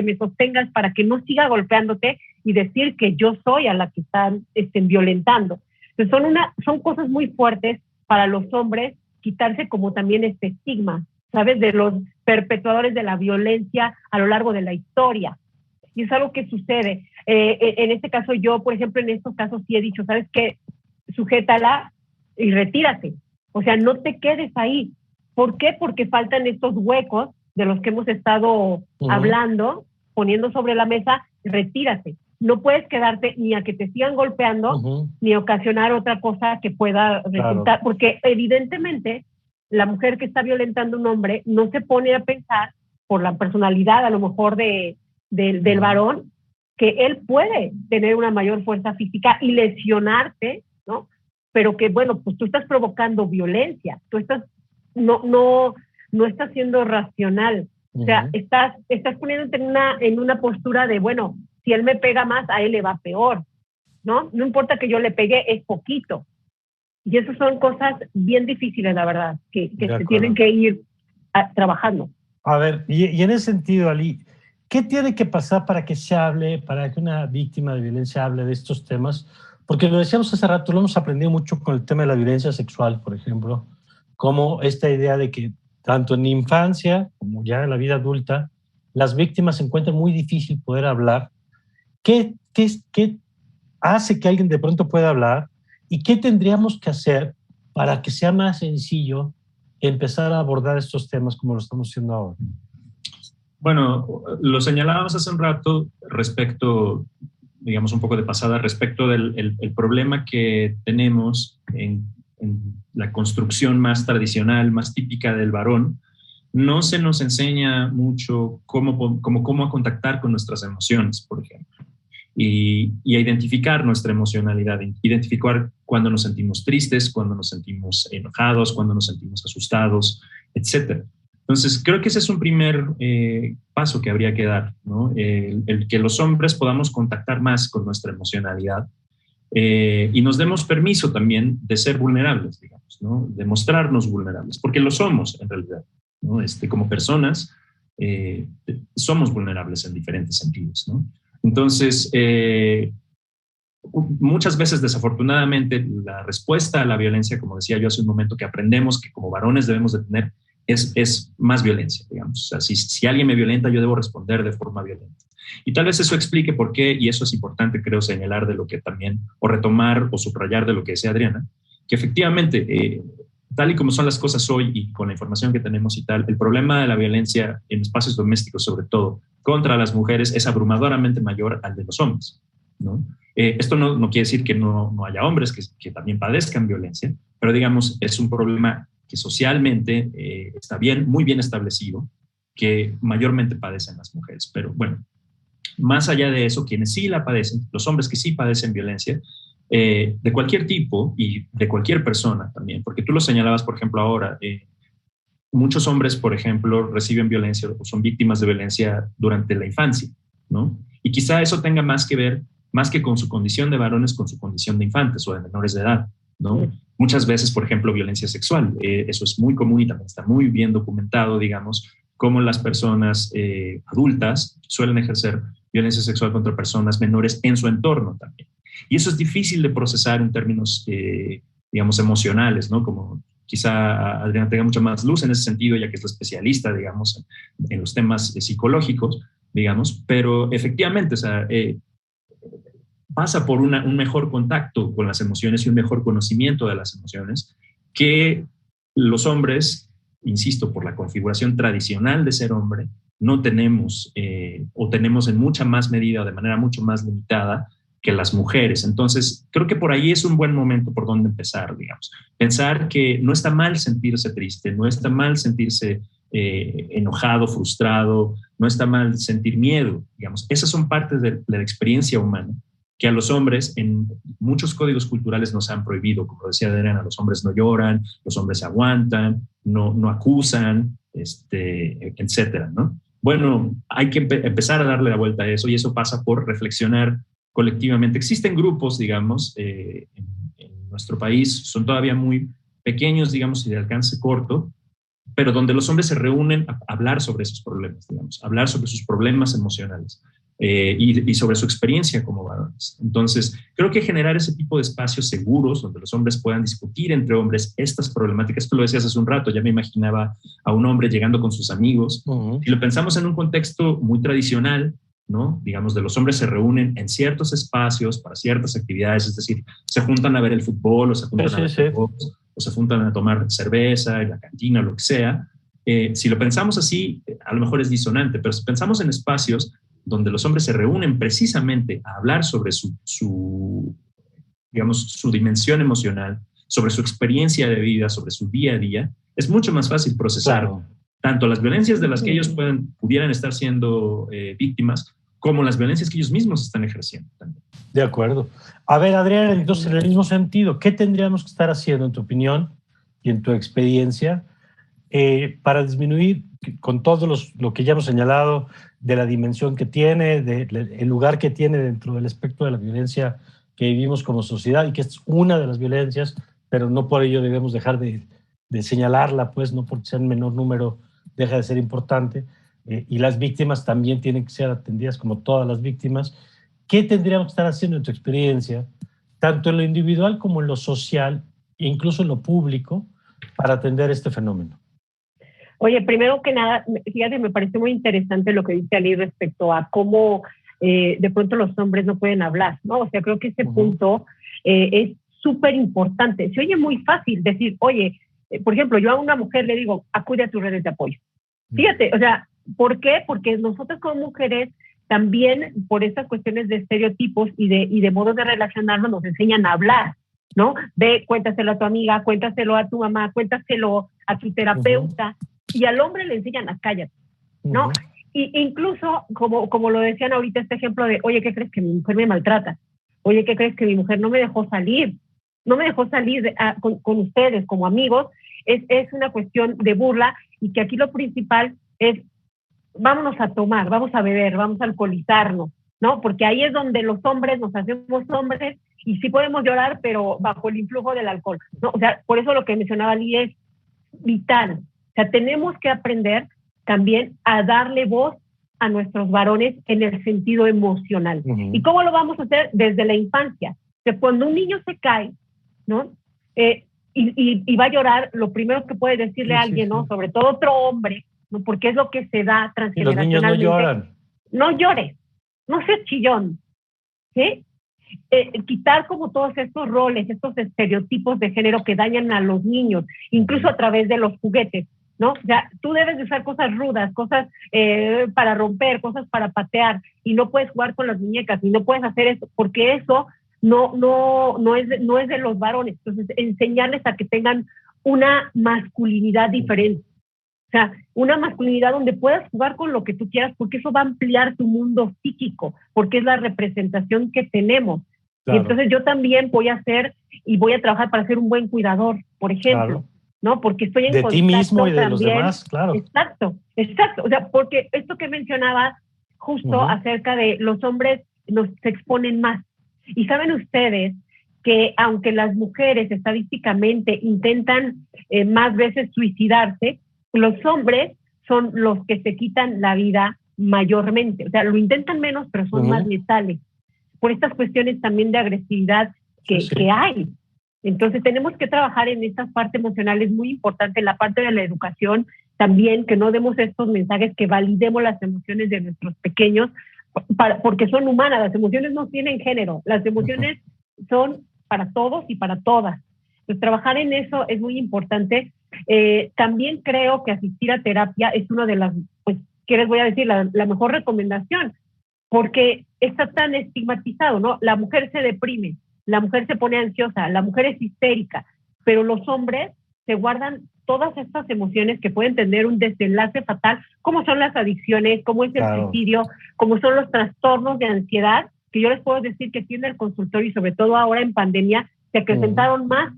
me sostengas para que no siga golpeándote y decir que yo soy a la que están violentando. Entonces son cosas muy fuertes para los hombres quitarse como también este estigma, ¿sabes?, de los perpetuadores de la violencia a lo largo de la historia. Y es algo que sucede. En este caso yo, por ejemplo, en estos casos sí he dicho, ¿sabes qué? Sujétala y retírate. O sea, no te quedes ahí. ¿Por qué? Porque faltan estos huecos de los que hemos estado hablando, poniendo sobre la mesa. Retírate. No puedes quedarte ni a que te sigan golpeando, ni ocasionar otra cosa que pueda resultar. Porque evidentemente la mujer que está violentando a un hombre no se pone a pensar por la personalidad a lo mejor del varón, que él puede tener una mayor fuerza física y lesionarte, ¿no? Pero que, bueno, pues tú estás provocando violencia, tú estás, no estás siendo racional, o sea, estás poniéndote en una postura de, bueno, si él me pega más, a él le va peor, ¿no? No importa que yo le pegue, es poquito. Y esas son cosas bien difíciles, la verdad, que se tienen que ir trabajando. A ver, y en ese sentido, Ali, ¿qué tiene que pasar para que se hable, para que una víctima de violencia hable de estos temas? Porque lo decíamos hace rato, lo hemos aprendido mucho con el tema de la violencia sexual, por ejemplo, como esta idea de que tanto en la infancia como ya en la vida adulta, las víctimas se encuentran muy difícil poder hablar. ¿Qué hace que alguien de pronto pueda hablar? ¿Y qué tendríamos que hacer para que sea más sencillo empezar a abordar estos temas como lo estamos haciendo ahora? Bueno, lo señalábamos hace un rato respecto digamos, un poco de pasada respecto del el problema que tenemos en la construcción más tradicional, más típica del varón. No se nos enseña mucho cómo a contactar con nuestras emociones, por ejemplo, y a identificar nuestra emocionalidad, identificar cuando nos sentimos tristes, cuando nos sentimos enojados, cuando nos sentimos asustados, etc. Entonces, creo que ese es un primer paso que habría que dar, ¿no? El que los hombres podamos contactar más con nuestra emocionalidad y nos demos permiso también de ser vulnerables, digamos, ¿no? De mostrarnos vulnerables, porque lo somos en realidad, ¿no? Como personas somos vulnerables en diferentes sentidos, ¿no? Entonces, muchas veces, desafortunadamente, la respuesta a la violencia, como decía yo hace un momento, que aprendemos que como varones debemos de tener, es más violencia, digamos. O sea, si alguien me violenta, yo debo responder de forma violenta. Y tal vez eso explique por qué, y eso es importante, creo, señalar de lo que también, o retomar o subrayar de lo que decía Adriana, que efectivamente, tal y como son las cosas hoy y con la información que tenemos y tal, el problema de la violencia en espacios domésticos, sobre todo, contra las mujeres es abrumadoramente mayor al de los hombres, ¿no? Esto no quiere decir que no haya hombres que también padezcan violencia, pero digamos, es un problema que socialmente está muy bien establecido, que mayormente padecen las mujeres. Pero bueno, más allá de eso, quienes sí la padecen, los hombres que sí padecen violencia, de cualquier tipo y de cualquier persona también, porque tú lo señalabas, por ejemplo, ahora, muchos hombres, por ejemplo, reciben violencia o son víctimas de violencia durante la infancia, ¿no? Y quizá eso tenga más que ver, más que con su condición de varones, con su condición de infantes o de menores de edad, ¿no? Sí. Muchas veces, por ejemplo, violencia sexual, eso es muy común y también está muy bien documentado, digamos, cómo las personas adultas suelen ejercer violencia sexual contra personas menores en su entorno también. Y eso es difícil de procesar en términos, digamos, emocionales, ¿no? Como quizá Adriana tenga mucha más luz en ese sentido, ya que es la especialista, digamos, en los temas psicológicos, digamos, pero efectivamente, o sea, pasa por un mejor contacto con las emociones y un mejor conocimiento de las emociones que los hombres, insisto, por la configuración tradicional de ser hombre, no tenemos o tenemos en mucha más medida o de manera mucho más limitada que las mujeres. Entonces, creo que por ahí es un buen momento por donde empezar, digamos. Pensar que no está mal sentirse triste, no está mal sentirse enojado, frustrado, no está mal sentir miedo, digamos. Esas son partes de la experiencia humana que a los hombres en muchos códigos culturales nos han prohibido. Como decía Adriana, los hombres no lloran, los hombres aguantan, no acusan, etcétera, ¿no? Bueno, hay que empezar a darle la vuelta a eso y eso pasa por reflexionar colectivamente. Existen grupos, digamos, en nuestro país, son todavía muy pequeños, digamos, y de alcance corto, pero donde los hombres se reúnen a hablar sobre esos problemas, digamos, hablar sobre sus problemas emocionales y sobre su experiencia como varones. Entonces, creo que generar ese tipo de espacios seguros donde los hombres puedan discutir entre hombres estas problemáticas, tú lo decías hace un rato, ya me imaginaba a un hombre llegando con sus amigos. Si lo pensamos en un contexto muy tradicional, ¿no? Digamos, de los hombres se reúnen en ciertos espacios para ciertas actividades, es decir, se juntan a ver el fútbol o se juntan a ver juegos, o se juntan a tomar cerveza en la cantina, lo que sea. Si lo pensamos así, a lo mejor es disonante, pero si pensamos en espacios donde los hombres se reúnen precisamente a hablar sobre digamos, su dimensión emocional, sobre su experiencia de vida, sobre su día a día, es mucho más fácil procesar tanto las violencias de las que ellos pudieran estar siendo víctimas, como las violencias que ellos mismos están ejerciendo también. De acuerdo. A ver, Adriana, entonces, en el mismo sentido, ¿qué tendríamos que estar haciendo, en tu opinión y en tu experiencia, para disminuir, con todo lo que ya hemos señalado, de la dimensión que tiene, del lugar que tiene dentro del espectro de la violencia que vivimos como sociedad, y que es una de las violencias, pero no por ello debemos dejar de señalarla, pues no porque sea en menor número deja de ser importante, y las víctimas también tienen que ser atendidas como todas las víctimas. ¿Qué tendríamos que estar haciendo en tu experiencia, tanto en lo individual como en lo social, e incluso en lo público, para atender este fenómeno? Oye, primero que nada, fíjate, me parece muy interesante lo que dice Ali respecto a cómo de pronto los hombres no pueden hablar, ¿no? O sea, creo que este punto es súper importante. Se oye muy fácil decir, oye, por ejemplo, yo a una mujer le digo, acude a tus redes de apoyo. Fíjate, o sea, ¿por qué? Porque nosotros como mujeres también por estas cuestiones de estereotipos y de modos de relacionarnos nos enseñan a hablar, ¿no? Ve, cuéntaselo a tu amiga, cuéntaselo a tu mamá, cuéntaselo a tu terapeuta, y al hombre le enseñan a cállate, ¿no? Y incluso, como lo decían ahorita, este ejemplo de, oye, ¿qué crees que mi mujer me maltrata? Oye, ¿qué crees que mi mujer no me dejó salir? No me dejó salir con ustedes como amigos. Es una cuestión de burla, y que aquí lo principal es, vámonos a tomar, vamos a beber, vamos a alcoholizarnos, ¿no? Porque ahí es donde los hombres nos hacemos hombres, y sí podemos llorar, pero bajo el influjo del alcohol, ¿no? O sea, por eso lo que mencionaba Lee es vital. O sea, tenemos que aprender también a darle voz a nuestros varones en el sentido emocional. ¿Y cómo lo vamos a hacer? Desde la infancia. O sea, cuando un niño se cae, ¿no? Y va a llorar, lo primero que puede decirle a alguien, ¿no? Sobre todo otro hombre, ¿no? Porque es lo que se da transgeneracionalmente. Y los niños no lloran. No llores, no seas chillón, ¿sí? Quitar como todos estos roles, estos estereotipos de género que dañan a los niños, incluso a través de los juguetes, ¿no? O sea, tú debes de usar cosas rudas, cosas para romper, cosas para patear, y no puedes jugar con las muñecas, y no puedes hacer eso, porque eso no es de los varones. Entonces, enseñarles a que tengan una masculinidad diferente. O sea, una masculinidad donde puedas jugar con lo que tú quieras, porque eso va a ampliar tu mundo psíquico, porque es la representación que tenemos. Claro. Y entonces yo también voy a hacer y voy a trabajar para ser un buen cuidador, por ejemplo, claro, ¿no? Porque estoy en contacto de ti mismo y de también, los demás, claro. Exacto. O sea, porque esto que mencionaba justo acerca de los hombres se exponen más. Y saben ustedes que aunque las mujeres estadísticamente intentan más veces suicidarse, los hombres son los que se quitan la vida mayormente. O sea, lo intentan menos, pero son más letales. Por estas cuestiones también de agresividad que hay. Entonces tenemos que trabajar en esta parte emocional, es muy importante, en la parte de la educación también, que no demos estos mensajes, que validemos las emociones de nuestros pequeños, porque son humanas, las emociones no tienen género, las emociones son para todos y para todas. Pues trabajar en eso es muy importante. También creo que asistir a terapia es una de las, pues, ¿qué les voy a decir? La mejor recomendación, porque está tan estigmatizado, ¿no? La mujer se deprime, la mujer se pone ansiosa, la mujer es histérica, pero los hombres se guardan todas estas emociones que pueden tener un desenlace fatal, como son las adicciones, como es el suicidio, como son los trastornos de ansiedad, que yo les puedo decir que tiene el consultorio, y sobre todo ahora en pandemia, se acrecentaron más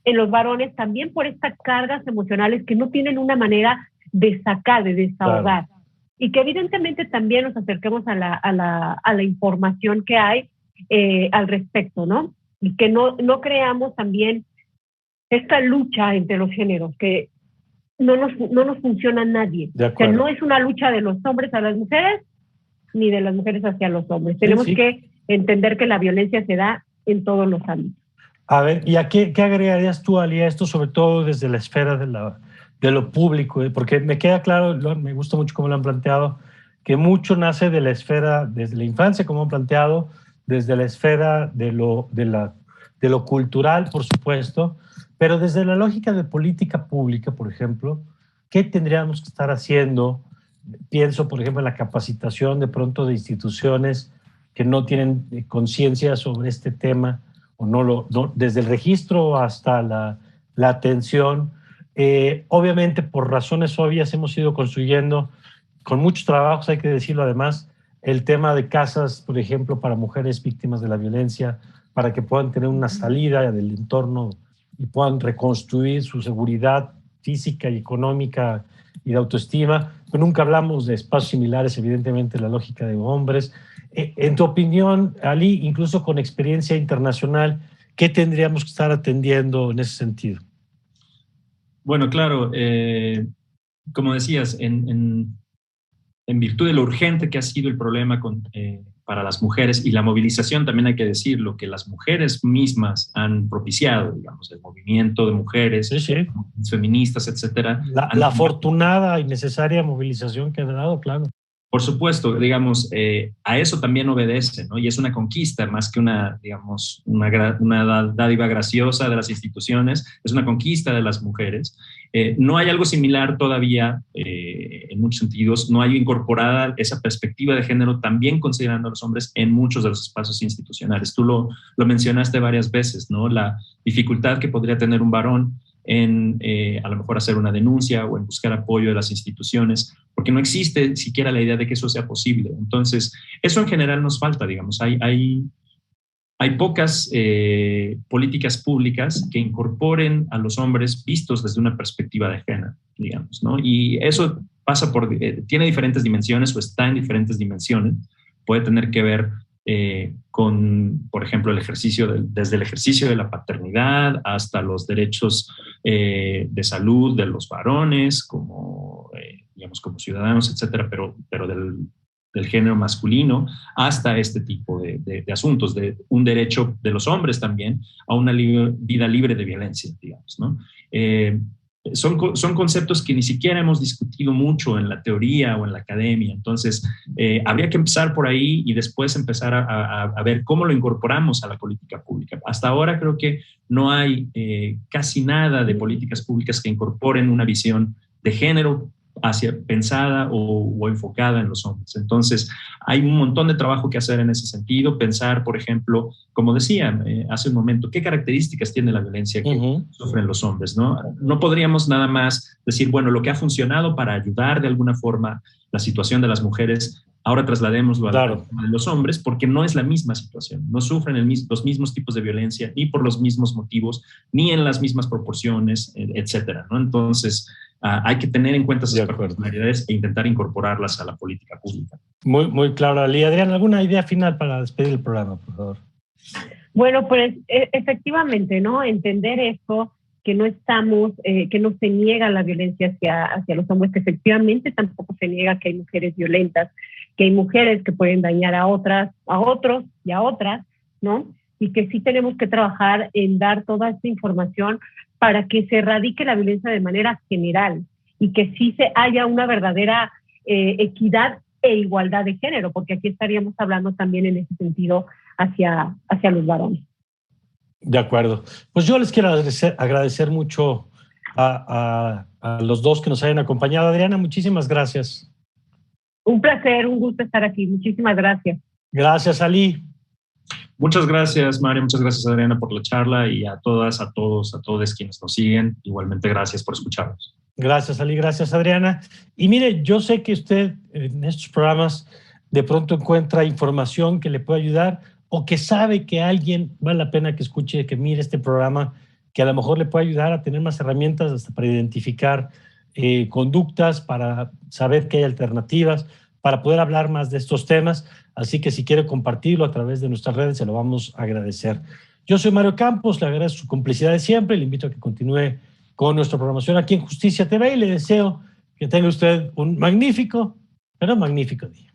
en los varones, también por estas cargas emocionales que no tienen una manera de sacar, de desahogar. Claro. Y que evidentemente también nos acerquemos a la información que hay al respecto, ¿no? Y que no creamos también esta lucha entre los géneros, que no nos funciona a nadie. O sea, no es una lucha de los hombres a las mujeres, ni de las mujeres hacia los hombres. Tenemos que entender que la violencia se da en todos los ámbitos. A ver, ¿y a qué agregarías tú, Ali, a esto, sobre todo desde la esfera de lo público? Porque me queda claro, me gusta mucho cómo lo han planteado, que mucho nace de la esfera, desde la infancia, como han planteado, desde la esfera de lo cultural, por supuesto, pero desde la lógica de política pública, por ejemplo, ¿qué tendríamos que estar haciendo? Pienso, por ejemplo, en la capacitación de pronto de instituciones que no tienen conciencia sobre este tema, o desde el registro hasta la atención. Obviamente, por razones obvias, hemos ido construyendo, con muchos trabajos, hay que decirlo además, el tema de casas, por ejemplo, para mujeres víctimas de la violencia, para que puedan tener una salida del entorno y puedan reconstruir su seguridad física y económica y de autoestima. Pero nunca hablamos de espacios similares, evidentemente, la lógica de hombres. En tu opinión, Ali, incluso con experiencia internacional, ¿qué tendríamos que estar atendiendo en ese sentido? Bueno, claro, como decías, en virtud de lo urgente que ha sido el problema para las mujeres y la movilización, también hay que decirlo, que las mujeres mismas han propiciado, digamos, el movimiento de mujeres, feministas, etcétera. La afortunada y necesaria movilización que ha dado, claro. Por supuesto, digamos, a eso también obedece, ¿no? Y es una conquista más que una dádiva graciosa de las instituciones, es una conquista de las mujeres. No hay algo similar todavía en muchos sentidos. No hay incorporada esa perspectiva de género, también considerando a los hombres en muchos de los espacios institucionales. Tú lo mencionaste varias veces, ¿no? La dificultad que podría tener un varón en a lo mejor hacer una denuncia o en buscar apoyo de las instituciones, porque no existe siquiera la idea de que eso sea posible. Entonces, eso en general nos falta, digamos. Hay pocas políticas públicas que incorporen a los hombres vistos desde una perspectiva de género, digamos, ¿no? Y eso pasa tiene diferentes dimensiones o está en diferentes dimensiones. Puede tener que ver con, por ejemplo, desde el ejercicio de la paternidad hasta los derechos de salud de los varones, digamos, como ciudadanos, etcétera, pero del género masculino, hasta este tipo de asuntos, de un derecho de los hombres también a una vida libre de violencia, digamos, ¿no? Son conceptos que ni siquiera hemos discutido mucho en la teoría o en la academia, entonces habría que empezar por ahí y después empezar a ver cómo lo incorporamos a la política pública. Hasta ahora creo que no hay casi nada de políticas públicas que incorporen una visión de género pensada o enfocada en los hombres. Entonces, hay un montón de trabajo que hacer en ese sentido. Pensar, por ejemplo, como decía hace un momento, qué características tiene la violencia que sufren los hombres, ¿no? No podríamos nada más decir, bueno, lo que ha funcionado para ayudar de alguna forma la situación de las mujeres, ahora trasladémoslo a los hombres, porque no es la misma situación. No sufren los mismos tipos de violencia, ni por los mismos motivos, ni en las mismas proporciones, etcétera, ¿no? Entonces, hay que tener en cuenta esas particularidades e intentar incorporarlas a la política pública. Muy, muy claro, Ali. Adrián, ¿alguna idea final para despedir el programa, por favor? Bueno, pues efectivamente, ¿no? Entender esto, que no que no se niega la violencia hacia los hombres, que efectivamente tampoco se niega que hay mujeres violentas, que hay mujeres que pueden dañar a otros y a otras, ¿no? Y que sí tenemos que trabajar en dar toda esta información para que se erradique la violencia de manera general y que sí haya una verdadera equidad e igualdad de género, porque aquí estaríamos hablando también en ese sentido hacia los varones. De acuerdo. Pues yo les quiero agradecer mucho a los dos que nos hayan acompañado. Adriana, muchísimas gracias. Un placer, un gusto estar aquí. Muchísimas gracias. Gracias, Ali. Muchas gracias, Mario. Muchas gracias, Adriana, por la charla, y a todas, a todos quienes nos siguen. Igualmente, gracias por escucharnos. Gracias, Ali. Gracias, Adriana. Y mire, yo sé que usted en estos programas de pronto encuentra información que le puede ayudar o que sabe que alguien vale la pena que escuche, que mire este programa, que a lo mejor le puede ayudar a tener más herramientas hasta para identificar conductas, para saber que hay alternativas, para poder hablar más de estos temas. Así que si quiere compartirlo a través de nuestras redes, se lo vamos a agradecer. Yo soy Mario Campos, le agradezco su complicidad de siempre, le invito a que continúe con nuestra programación aquí en Justicia TV y le deseo que tenga usted un magnífico, pero magnífico día.